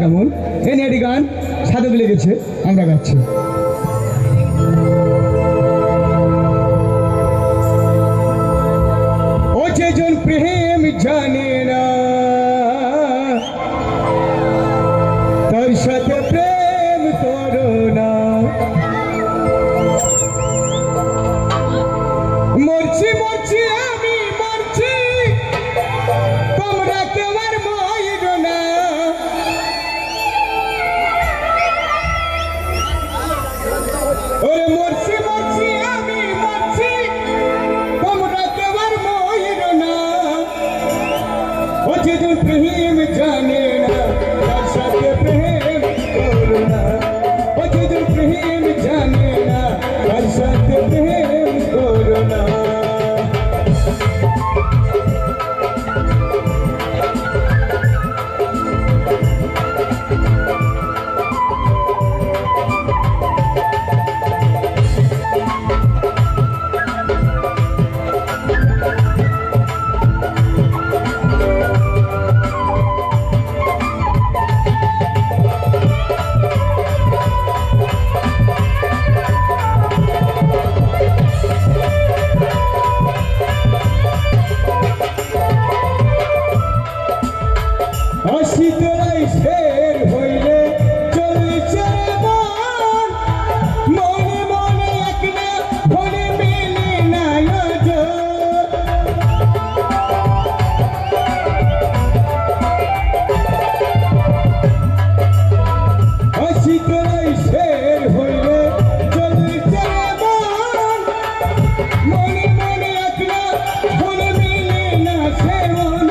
কেমন এই নিয়ে একটি গান সাথে মিলে গেছে, আমরা গাচ্ছি। ও যেজন প্রেম জানে না তার সাথে প্রেম করো না। মরছি মরছি আমি মরছি, তোমরা কেউ আর মরো না। ওরে মরছি মরছি আমি মরছি, তোমরা কেউ আর মরো না। ও যেজন প্রেম জানে না তার সাথে প্রেম করো না। ও যেজন প্রেম জানে না তার সাথে প্রেম করো না। শীতলাই শের হইলে চলছে মন, মনে মনে এক না মনে মিলে না শীতলাই শের হইলে চলছে মন, মনে মনে এক না মনে মিলে না সে মন।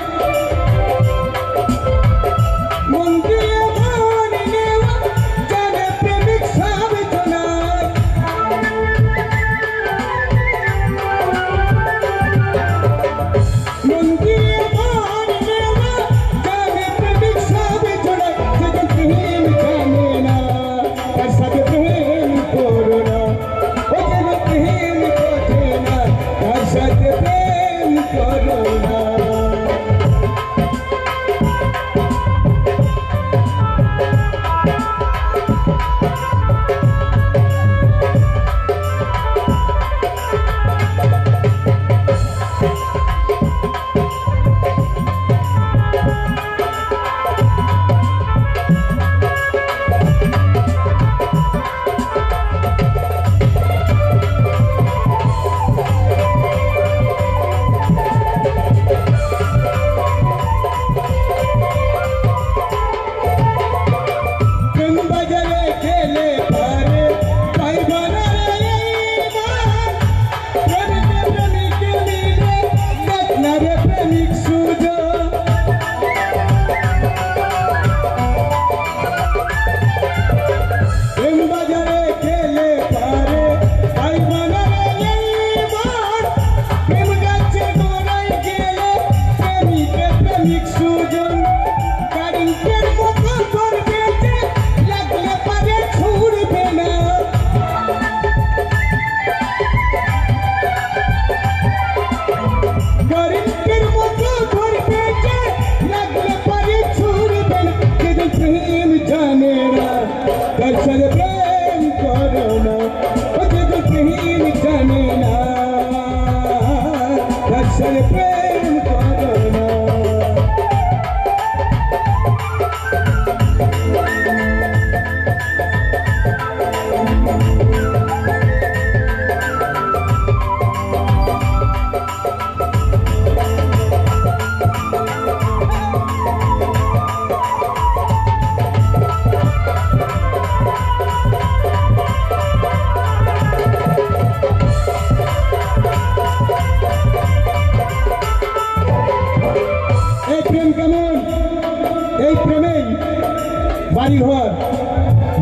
বাড়ি ঘর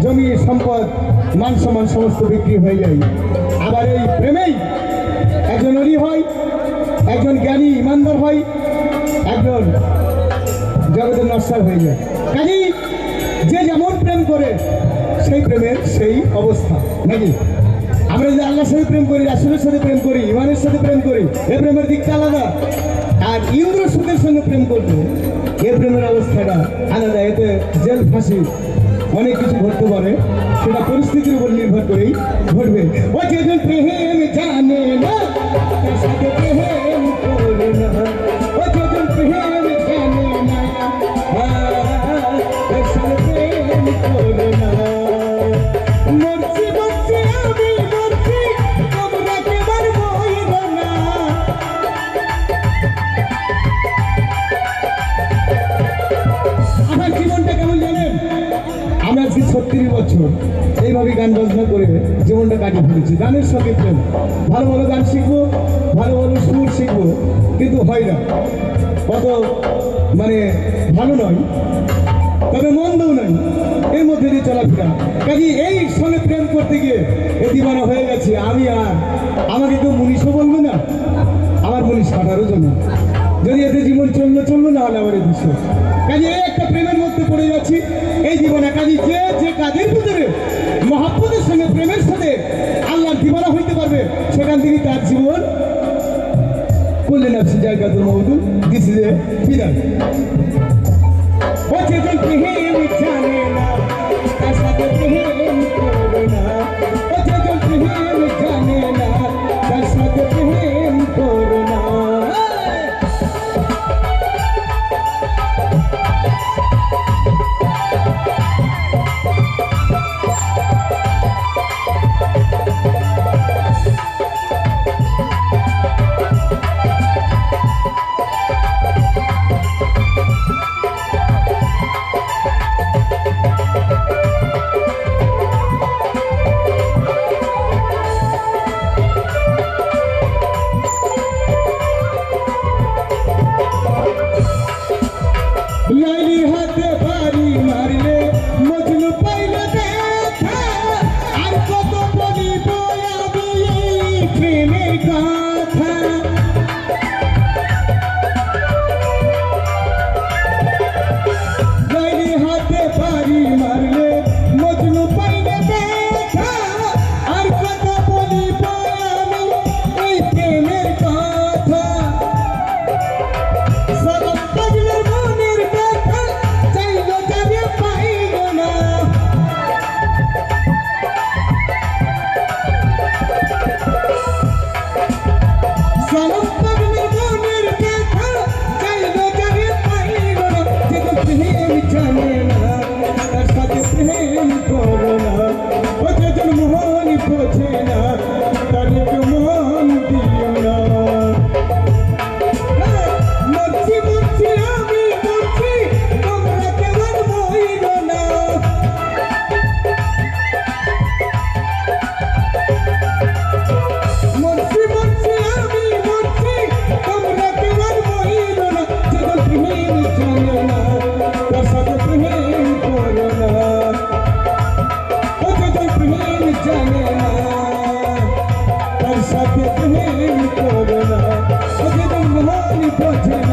জমি সম্পদ মান সম্মান সমস্ত বিক্রি হয়ে যায়। আবার এই প্রেমেই একজন অলি হয়, একজন জ্ঞানী ইমানদার হয়, একজন জগতের নশ্বর হয়ে যায়। কাজেই যে যেমন প্রেম করে সেই প্রেমের সেই অবস্থা নাকি। আমরা যদি আল্লাহর সাথে প্রেম করি, রাসূলের সাথে প্রেম করি, ইমানের সাথে প্রেম করি, এই প্রেমের দিকটা আলাদা। আর ইন্দ্র সুখের সঙ্গে প্রেম করবে এ প্রেমের অবস্থাটা আলাদা, এতে জেল ফাঁসি অনেক কিছু ঘটতে পারে, সেটা পরিস্থিতির উপর নির্ভর করেই ঘটবে। ও যেজন প্রেম জানে না তার সাথে প্রেম করে না, ও যেজন প্রেম জানে না তার সাথে প্রেম করে না। মরছি মরছি আমি মরছি, তোমরা কেবার বইব না। আমার জীবনটা কেমন জানেন? আমরা আজকে 36 বছর এইভাবে গান বাজনা করে জীবনটা কাটিয়ে ফেলেছি। গানের সঙ্গে প্রেম, ভালো ভালো গান শিখবো, ভালো ভালো সুর শিখবো, কিন্তু হয় না, কত মানে ভালো নয়, তবে মন্দও নয়, এর মধ্যে দিয়ে চলাফেরা। কাজে এই সঙ্গে প্রেম করতে গিয়ে এ দিবানা হয়ে গেছে আমি। আর আমাকে কেউ মুনিশও বলবে না, আমার মুনিশ কাটারও জন্য, যদি এতে জীবন চললো না হলে আমার দৃশ্য। কাজে এই একটা প্রেমের মধ্যে পড়ে যাচ্ছি এই জীবনে। কাজে যে কাজের ভিতরে মহাব্বতের সঙ্গে প্রেমের সাথে আল্লাহর দিবানা হইতে পারবে, সেখান থেকে তার জীবন করলেন আপনি জায়গাতুল মওদুদ। দিস ইজ এ বিদায়। ও যেজন প্রেম জানে না তার সাথে প্রেম করবে না, ও যেজন প্রেম জানে না তার সাথে প্রেম করবে না। লাইলি হাতে বাড়ি মারলে মজনু পাইলে দেখা, আর কত বলিব আমি এই প্রেমের কথা। লাইলি হাতে বাড়ি মারলে মজনু পাইলে দেখা, আর কত বলিব আমি এই প্রেমের কথা। সাথে প্রেম করো না, ও যেজন মহান পথে